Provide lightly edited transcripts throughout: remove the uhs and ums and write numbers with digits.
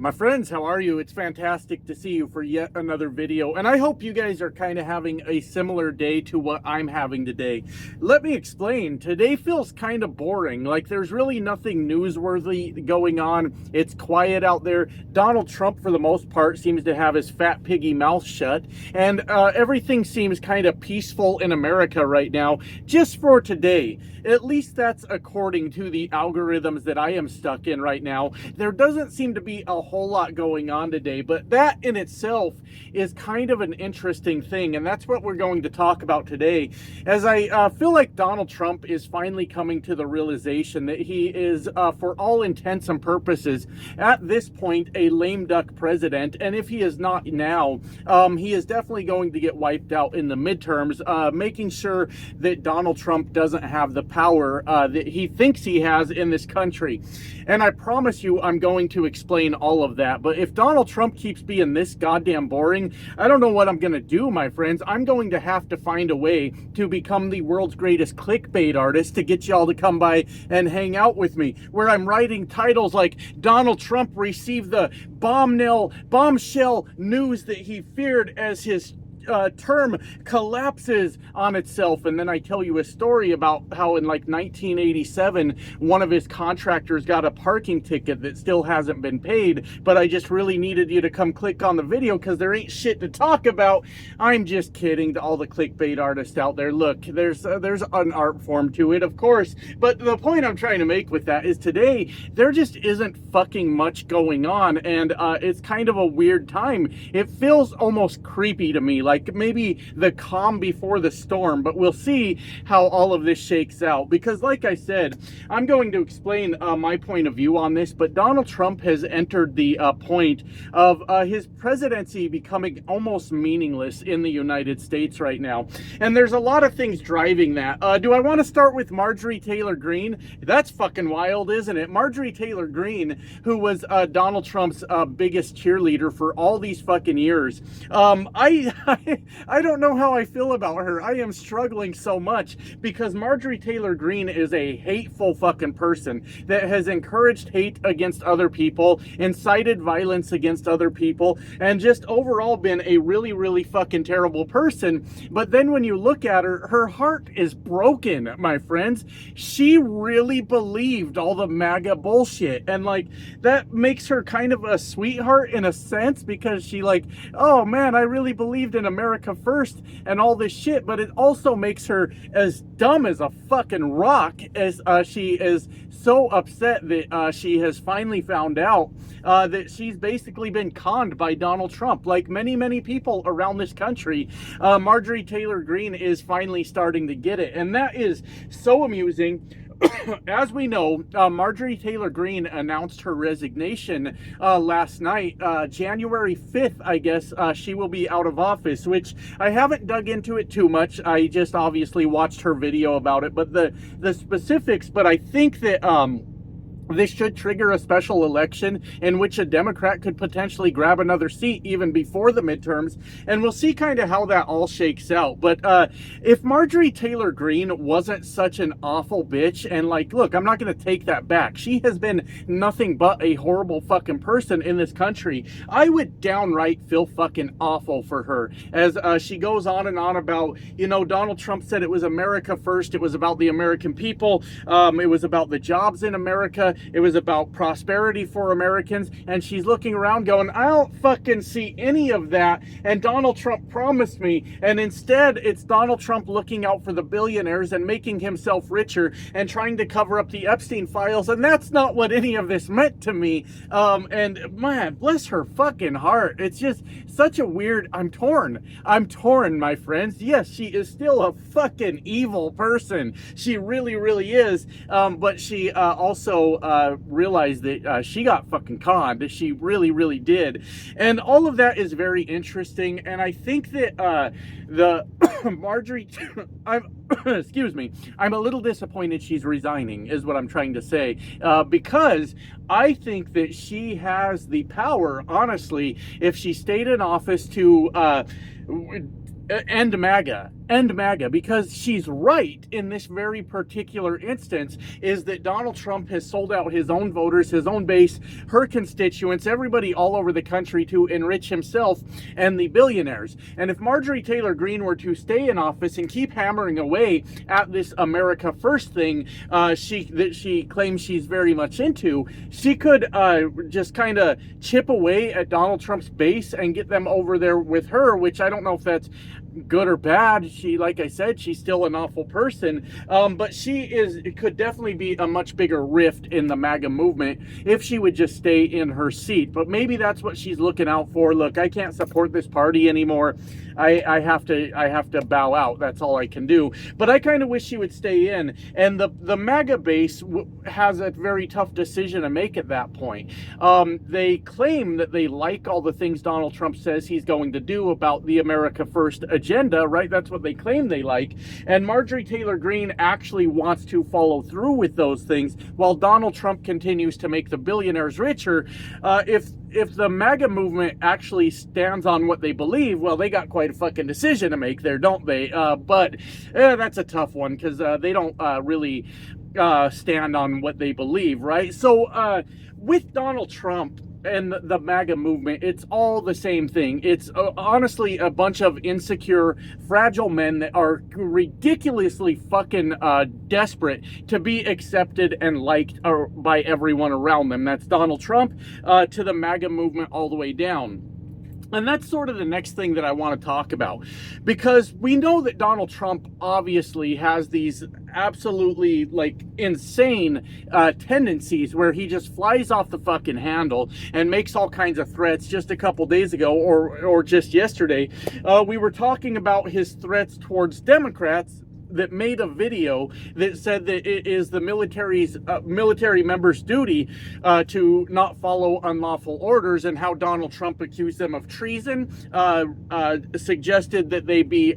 My friends, how are you? It's fantastic to see you for yet another video, and I hope you guys are kind of having a similar day to what I'm having today. Let me explain. Today feels kind of boring. Like there's really nothing newsworthy going on. It's quiet out there. Donald Trump, for the most part, seems to have his fat piggy mouth shut, and everything seems kind of peaceful in America right now, just for today. At least that's according to the algorithms that I am stuck in right now. There doesn't seem to be a whole lot going on today, but that in itself is kind of an interesting thing, and that's what we're going to talk about today, as I feel like Donald Trump is finally coming to the realization that he is, for all intents and purposes, at this point, a lame duck president, and if he is not now, he is definitely going to get wiped out in the midterms, making sure that Donald Trump doesn't have the power that he thinks he has in this country. And I promise you I'm going to explain all of that. But if Donald Trump keeps being this goddamn boring, I don't know what I'm going to do, my friends. I'm going to have to find a way to become the world's greatest clickbait artist to get y'all to come by and hang out with me, where I'm writing titles like Donald Trump received the bombshell news that he feared as his term collapses on itself, and then I tell you a story about how in like 1987 one of his contractors got a parking ticket that still hasn't been paid, but I just really needed you to come click on the video because there ain't shit to talk about. I'm just kidding to all the clickbait artists out there. Look, there's an art form to it, of course, but the point I'm trying to make with that is today there just isn't fucking much going on, and it's kind of a weird time. It feels almost creepy to me, like maybe the calm before the storm, but we'll see how all of this shakes out, because like I said, I'm going to explain my point of view on this, but Donald Trump has entered the point of his presidency becoming almost meaningless in the United States right now, and there's a lot of things driving that. Do I want to start with Marjorie Taylor Greene? That's fucking wild, isn't it? Marjorie Taylor Greene, who was Donald Trump's biggest cheerleader for all these fucking years. I don't know how I feel about her. I am struggling so much because Marjorie Taylor Greene is a hateful fucking person that has encouraged hate against other people, incited violence against other people, and just overall been a really, really fucking terrible person. But then when you look at her, her heart is broken, my friends. She really believed all the MAGA bullshit, and like that makes her kind of a sweetheart in a sense, because she like, oh man, I really believed in America first and all this shit, but it also makes her as dumb as a fucking rock, as she is so upset that she has finally found out that she's basically been conned by Donald Trump, like many people around this country. Marjorie Taylor Greene is finally starting to get it, and that is so amusing. As we know, Marjorie Taylor Greene announced her resignation last night. January 5th, I guess, she will be out of office, which I haven't dug into it too much. I just obviously watched her video about it, but the specifics, but I think that this should trigger a special election in which a Democrat could potentially grab another seat even before the midterms, and we'll see kind of how that all shakes out. But if Marjorie Taylor Greene wasn't such an awful bitch, and like, look, I'm not going to take that back. She has been nothing but a horrible fucking person in this country. I would downright feel fucking awful for her as she goes on and on about, you know, Donald Trump said it was America first. It was about the American people. It was about the jobs in America. It was about prosperity for Americans, and she's looking around going, I don't fucking see any of that, and Donald Trump promised me, and instead it's Donald Trump looking out for the billionaires and making himself richer and trying to cover up the Epstein files, and that's not what any of this meant to me. And man, bless her fucking heart. It's just such a weird, I'm torn, my friends. Yes, she is still a fucking evil person. She really, really is, but she also realized that she got fucking conned. She really, really did. And all of that is very interesting. And I think that the Marjorie, excuse me, I'm a little disappointed she's resigning, is what I'm trying to say, because I think that she has the power, honestly, if she stayed in office, to end MAGA. and MAGA, because she's right in this very particular instance, is that Donald Trump has sold out his own voters, his own base, her constituents, everybody all over the country to enrich himself and the billionaires. And if Marjorie Taylor Greene were to stay in office and keep hammering away at this America First thing that she claims she's very much into, she could just kind of chip away at Donald Trump's base and get them over there with her, which I don't know if that's good or bad. She, like I said, she's still an awful person, but it could definitely be a much bigger rift in the MAGA movement if she would just stay in her seat. But maybe that's what she's looking out for. Look, I can't support this party anymore. I have to bow out. That's all I can do. But I kind of wish she would stay in. And the MAGA base has a very tough decision to make at that point. They claim that they like all the things Donald Trump says he's going to do about the America First agenda, right? That's what they claim they like. And Marjorie Taylor Greene actually wants to follow through with those things, while Donald Trump continues to make the billionaires richer. If the MAGA movement actually stands on what they believe, well, they got quite a fucking decision to make there, don't they? But that's a tough one, because they don't really stand on what they believe, right? So with Donald Trump and the MAGA movement, it's all the same thing. It's honestly a bunch of insecure, fragile men that are ridiculously fucking desperate to be accepted and liked by everyone around them. That's Donald Trump to the MAGA movement all the way down. And that's sort of the next thing that I want to talk about, because we know that Donald Trump obviously has these absolutely like insane tendencies where he just flies off the fucking handle and makes all kinds of threats. Just a couple days ago, or just yesterday, we were talking about his threats towards Democrats that made a video that said that it is the military members' duty to not follow unlawful orders, and how Donald Trump accused them of treason, suggested that they be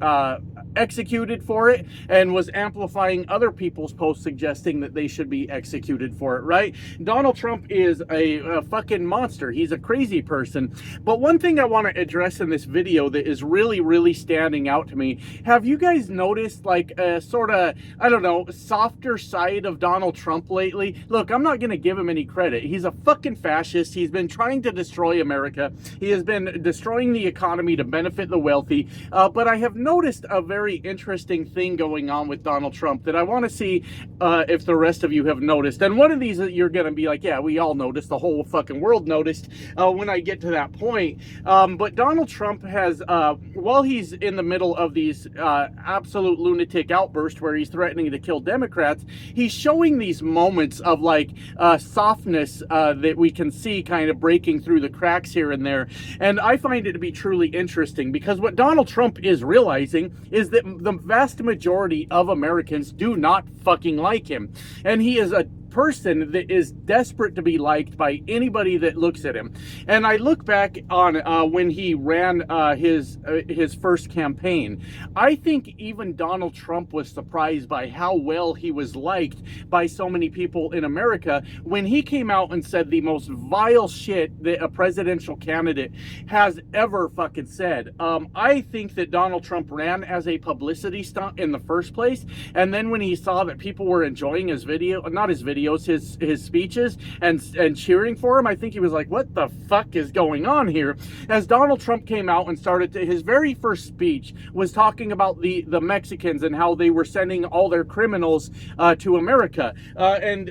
executed for it, and was amplifying other people's posts suggesting that they should be executed for it, right? Donald Trump is a fucking monster. He's a crazy person. But one thing I want to address in this video that is really, really standing out to me, have you guys noticed like a sort of, I don't know, softer side of Donald Trump lately? Look, I'm not going to give him any credit. He's a fucking fascist. He's been trying to destroy America. He has been destroying the economy to benefit the wealthy. But I have noticed a very interesting thing going on with Donald Trump that I want to see if the rest of you have noticed. And one of these that you're going to be like, yeah, we all noticed, the whole fucking world noticed when I get to that point. But Donald Trump has, while he's in the middle of these absolute lunatic outbursts where he's threatening to kill Democrats, he's showing these moments of like softness that we can see kind of breaking through the cracks here and there. And I find it to be truly interesting, because what Donald Trump is realizing is that the vast majority of Americans do not fucking like him. And he is a person that is desperate to be liked by anybody that looks at him. And I look back on when he ran his first campaign. I think even Donald Trump was surprised by how well he was liked by so many people in America when he came out and said the most vile shit that a presidential candidate has ever fucking said. I think that Donald Trump ran as a publicity stunt in the first place, and then when he saw that people were enjoying his video, not his videos, his speeches, and cheering for him, I think he was like, what the fuck is going on here? As Donald Trump came out and his very first speech was talking about the Mexicans and how they were sending all their criminals to America. And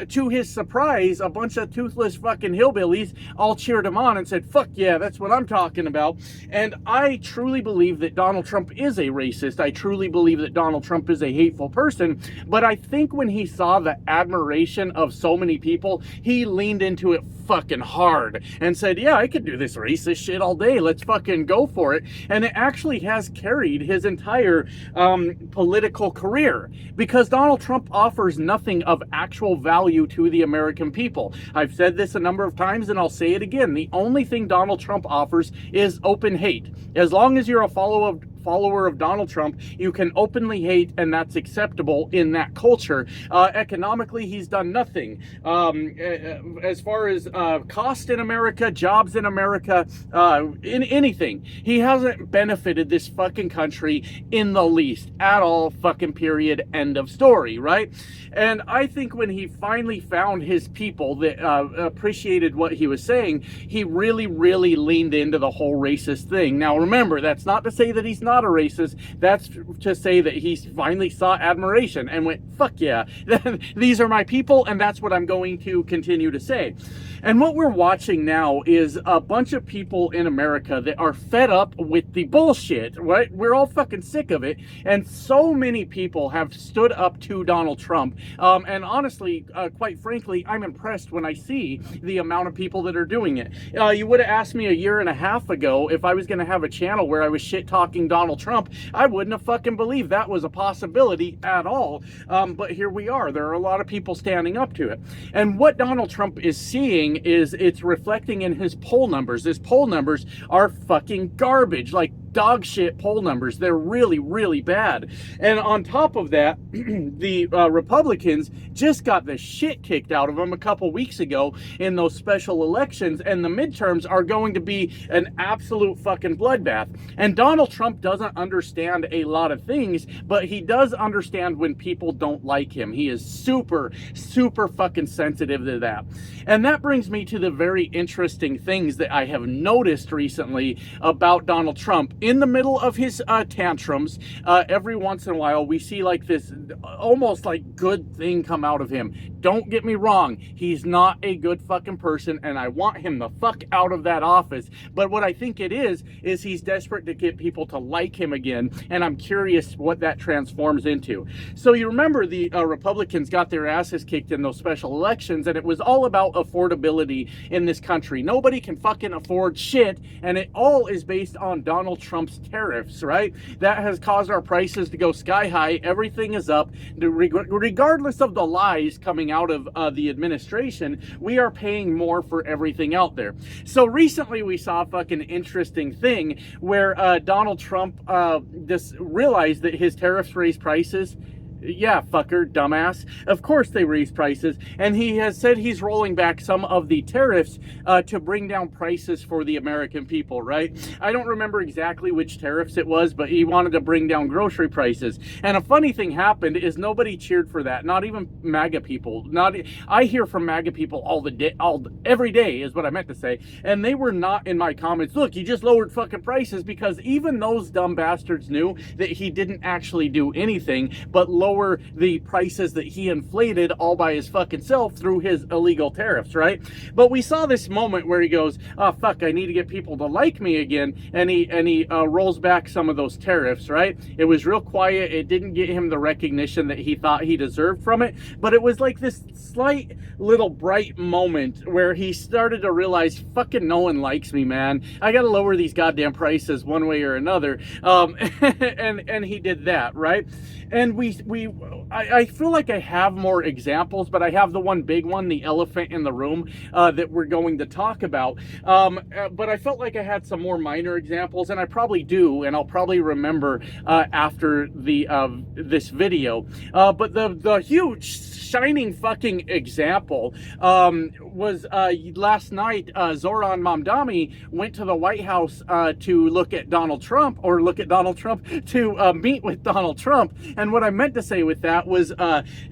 to his surprise, a bunch of toothless fucking hillbillies all cheered him on and said, fuck yeah, that's what I'm talking about. And I truly believe that Donald Trump is a racist. I truly believe that Donald Trump is a hateful person. But I think when he saw the admiration of so many people, he leaned into it fucking hard and said, yeah, I could do this racist shit all day. Let's fucking go for it. And it actually has carried his entire political career, because Donald Trump offers nothing of actual value to the American people. I've said this a number of times and I'll say it again. The only thing Donald Trump offers is open hate. As long as you're a follower follower of Donald Trump, you can openly hate, and that's acceptable in that culture. Economically, he's done nothing. As far as cost in America, jobs in America, in anything, he hasn't benefited this fucking country in the least at all, fucking period, end of story, right? And I think when he finally found his people that appreciated what he was saying, he really, really leaned into the whole racist thing. Now remember, that's not to say that he's not a racist, that's to say that he finally saw admiration and went, fuck yeah, these are my people, and that's what I'm going to continue to say. And what we're watching now is a bunch of people in America that are fed up with the bullshit, right? We're all fucking sick of it. And so many people have stood up to Donald Trump. And honestly, quite frankly, I'm impressed when I see the amount of people that are doing it. You would have asked me a year and a half ago if I was going to have a channel where I was shit-talking Donald Trump. I wouldn't have fucking believed that was a possibility at all. But here we are. There are a lot of people standing up to it. And what Donald Trump is seeing is it's reflecting in his poll numbers. His poll numbers are fucking garbage, like dog shit poll numbers. They're really, really bad. And on top of that, the Republicans just got the shit kicked out of them a couple weeks ago in those special elections, and the midterms are going to be an absolute fucking bloodbath. And Donald Trump doesn't understand a lot of things, but he does understand when people don't like him. He is super, super fucking sensitive to that. And that brings me to the very interesting things that I have noticed recently about Donald Trump. In the middle of his tantrums, every once in a while, we see like this almost like good thing come out of him. Don't get me wrong. He's not a good fucking person, and I want him the fuck out of that office. But what I think it is he's desperate to get people to like him again, and I'm curious what that transforms into. So you remember the Republicans got their asses kicked in those special elections, and it was all about affordability in this country. Nobody can fucking afford shit, and it all is based on Donald Trump's tariffs, right? That has caused our prices to go sky high. Everything is up. Regardless of the lies coming out of the administration, we are paying more for everything out there. So recently we saw a fucking interesting thing where Donald Trump just realized that his tariffs raise prices. Yeah, fucker, dumbass. Of course they raise prices, and he has said he's rolling back some of the tariffs to bring down prices for the American people, right? I don't remember exactly which tariffs it was, but he wanted to bring down grocery prices. And a funny thing happened is nobody cheered for that, not even MAGA people. I hear from MAGA people every day is what I meant to say, and they were not in my comments. Look, he just lowered fucking prices, because even those dumb bastards knew that he didn't actually do anything but lower the prices that he inflated all by his fucking self through his illegal tariffs, right? But we saw this moment where he goes, oh fuck, I need to get people to like me again, and he rolls back some of those tariffs, right? It was real quiet. It didn't get him the recognition that he thought he deserved from it, but it was like this slight little bright moment where he started to realize, fucking no one likes me, man. I gotta lower these goddamn prices one way or another. And he did that, right? And I feel like I have more examples, but I have the one big one, the elephant in the room, that we're going to talk about. But I felt like I had some more minor examples, and I probably do, and I'll probably remember after this video. But the huge shining fucking example was last night. Zoran Mamdani went to the White House to look at Donald Trump, to meet with Donald Trump. And what I meant to say with that was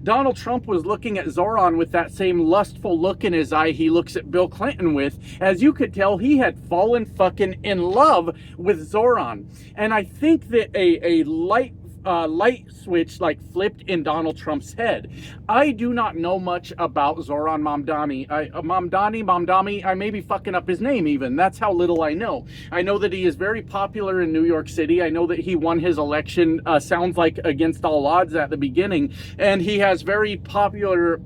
Donald Trump was looking at Zoran with that same lustful look in his eye he looks at Bill Clinton with. As you could tell, he had fallen fucking in love with Zoran. And I think that a light switch like flipped in Donald Trump's head. I do not know much about Zoran Mamdani. Mamdani, I may be fucking up his name even. That's how little I know. I know that he is very popular in New York City. I know that he won his election, sounds like against all odds at the beginning, and he has very popular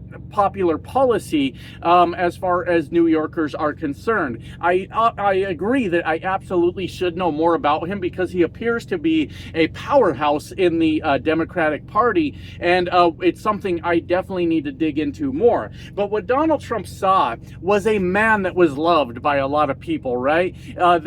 policy as far as New Yorkers are concerned. I agree that I absolutely should know more about him, because he appears to be a powerhouse in the Democratic Party, and it's something I definitely need to dig into more. But what Donald Trump saw was a man that was loved by a lot of people, right? A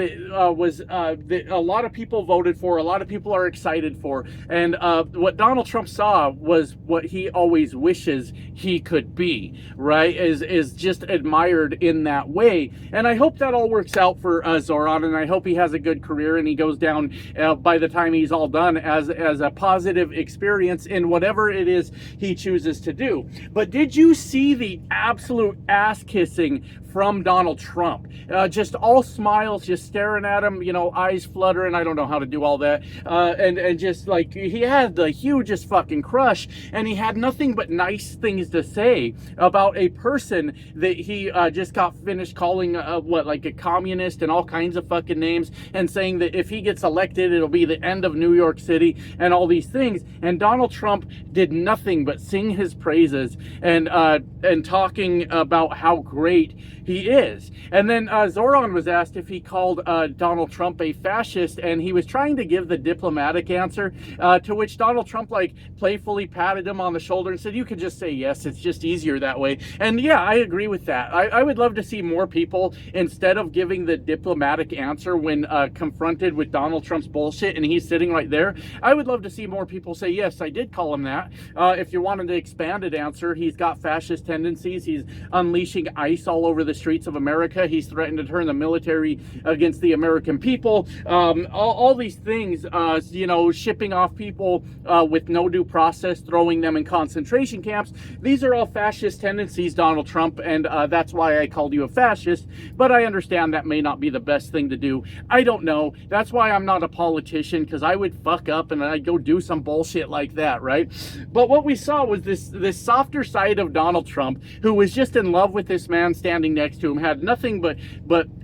lot of people voted for, a lot of people are excited for, and what Donald Trump saw was what he always wishes he could be, right? Is just admired in that way. And I hope that all works out for Zoran, and I hope he has a good career and he goes down by the time he's all done as a positive experience in whatever it is he chooses to do. But did you see the absolute ass kissing from Donald Trump? Just all smiles, just staring at him, you know, eyes fluttering. I don't know how to do all that. And just like, he had the hugest fucking crush, and he had nothing but nice things to say about a person that he just got finished calling, like a communist and all kinds of fucking names, and saying that if he gets elected, it'll be the end of New York City and all these things. And Donald Trump did nothing but sing his praises and talking about how great he is. And then Zoran was asked if he called Donald Trump a fascist, and he was trying to give the diplomatic answer, to which Donald Trump like playfully patted him on the shoulder and said, you could just say yes, it's just easier that way. And yeah, I agree with that. I would love to see more people, instead of giving the diplomatic answer when confronted with Donald Trump's bullshit and he's sitting right there, I would love to see more people say, yes, I did call him that. If you wanted the expanded answer, he's got fascist tendencies, he's unleashing ICE all over the streets of America, he's threatened to turn the military against the American people, all these things, you know, shipping off people with no due process, throwing them in concentration camps. These are all fascist tendencies, Donald Trump, and that's why I called you a fascist. But I understand that may not be the best thing to do. I don't know. That's why I'm not a politician, because I would fuck up and I'd go do some bullshit like that, right? But what we saw was this softer side of Donald Trump, who was just in love with this man standing next to him, had nothing but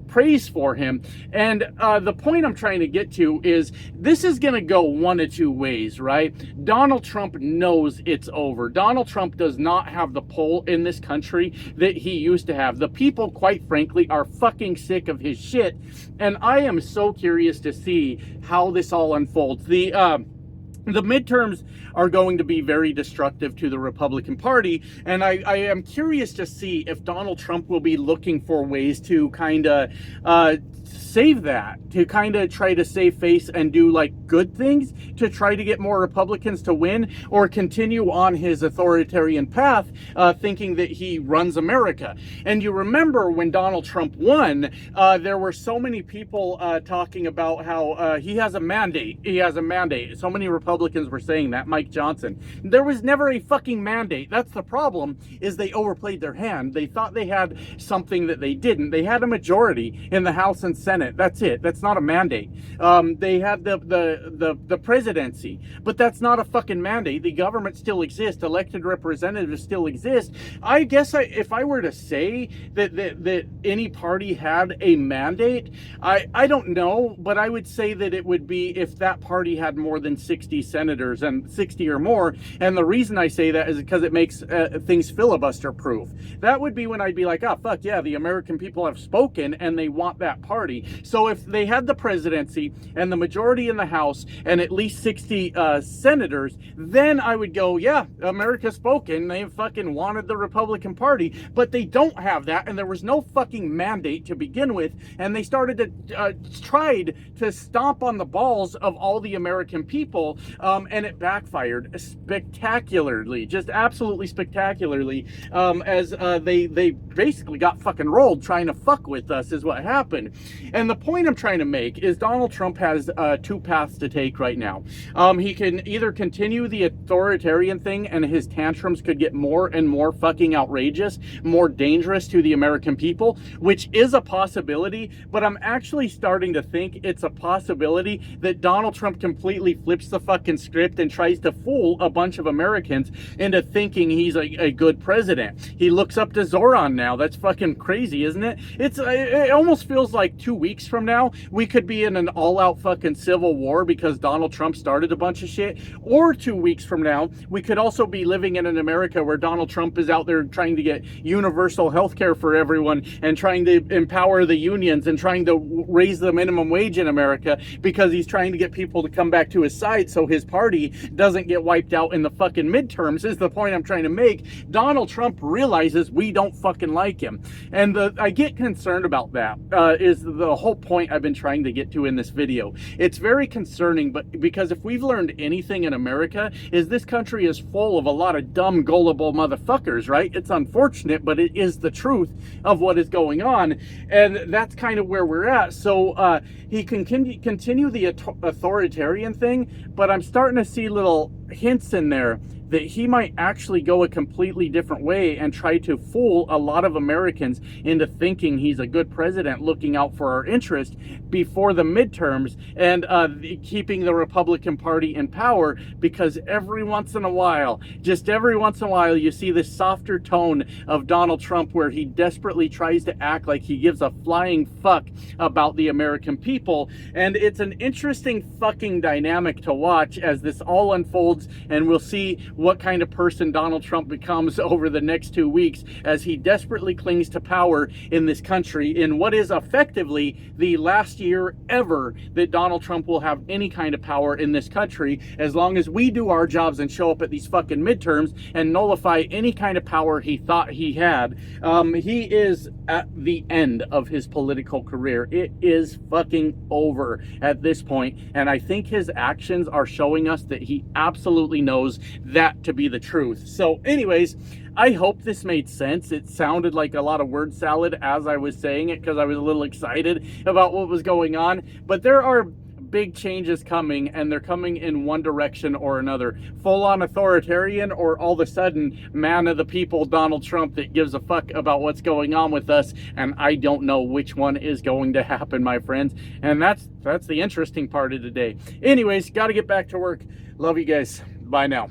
praise for him. And the point I'm trying to get to is, this is going to go one of two ways, right? Donald Trump knows it's over. Donald Trump does not have the pull in this country that he used to have. The people, quite frankly, are fucking sick of his shit. And I am so curious to see how this all unfolds. The midterms are going to be very destructive to the Republican Party, and I am curious to see if Donald Trump will be looking for ways to kind of save that, to kind of try to save face and do like good things to try to get more Republicans to win, or continue on his authoritarian path, thinking that he runs America. And you remember when Donald Trump won, there were so many people talking about how he has a mandate. He has a mandate. So many Republicans were saying that. Mike Johnson. There was never a fucking mandate. That's the problem, is they overplayed their hand. They thought they had something that they didn't. They had a majority in the House and Senate. That's it. That's not a mandate. They had the presidency, but that's not a fucking mandate. The government still exists. Elected representatives still exist. I guess if I were to say that any party had a mandate, I don't know, but I would say that it would be if that party had more than 60 senators, and 60 or more. And the reason I say that is because it makes things filibuster proof. That would be when I'd be like, oh fuck yeah, the American people have spoken and they want that party. So if they had the presidency and the majority in the House and at least 60 senators, then I would go, yeah, America's spoken. They fucking wanted the Republican Party, but they don't have that, and there was no fucking mandate to begin with, and they started to tried to stomp on the balls of all the American people, and it backfired spectacularly, just absolutely spectacularly, as they basically got fucking rolled trying to fuck with us, is what happened. And the point I'm trying to make is Donald Trump has two paths to take right now. He can either continue the authoritarian thing, and his tantrums could get more and more fucking outrageous, more dangerous to the American people, which is a possibility, but I'm actually starting to think it's a possibility that Donald Trump completely flips the fucking script and tries to fool a bunch of Americans into thinking he's a good president. He looks up to Zoran now. That's fucking crazy, isn't it? It almost feels like 2 weeks from now we could be in an all-out fucking civil war because Donald Trump started a bunch of shit, or 2 weeks from now we could also be living in an America where Donald Trump is out there trying to get universal health care for everyone, and trying to empower the unions, and trying to raise the minimum wage in America because he's trying to get people to come back to his side so so his party doesn't get wiped out in the fucking midterms, is the point I'm trying to make. Donald Trump realizes we don't fucking like him. And I get concerned about that, is the whole point I've been trying to get to in this video. It's very concerning, but because if we've learned anything in America, is this country is full of a lot of dumb, gullible motherfuckers, right? It's unfortunate, but it is the truth of what is going on. And that's kind of where we're at. So he can continue the authoritarian thing, but I'm starting to see little hints in there that he might actually go a completely different way and try to fool a lot of Americans into thinking he's a good president looking out for our interest before the midterms, and keeping the Republican Party in power, because every once in a while, just every once in a while, you see this softer tone of Donald Trump where he desperately tries to act like he gives a flying fuck about the American people. And it's an interesting fucking dynamic to watch as this all unfolds, and we'll see what kind of person Donald Trump becomes over the next 2 weeks as he desperately clings to power in this country in what is effectively the last year ever that Donald Trump will have any kind of power in this country, as long as we do our jobs and show up at these fucking midterms and nullify any kind of power he thought he had. He is at the end of his political career. It is fucking over at this point, and I think his actions are showing us that he absolutely knows that to be the truth. So anyways, I hope this made sense. It sounded like a lot of word salad as I was saying it because I was a little excited about what was going on, but there are big changes coming, and they're coming in one direction or another. Full-on authoritarian, or all of a sudden man of the people Donald Trump that gives a fuck about what's going on with us, and I don't know which one is going to happen, my friends. And that's the interesting part of today. Anyways, got to get back to work. Love you guys. Bye now.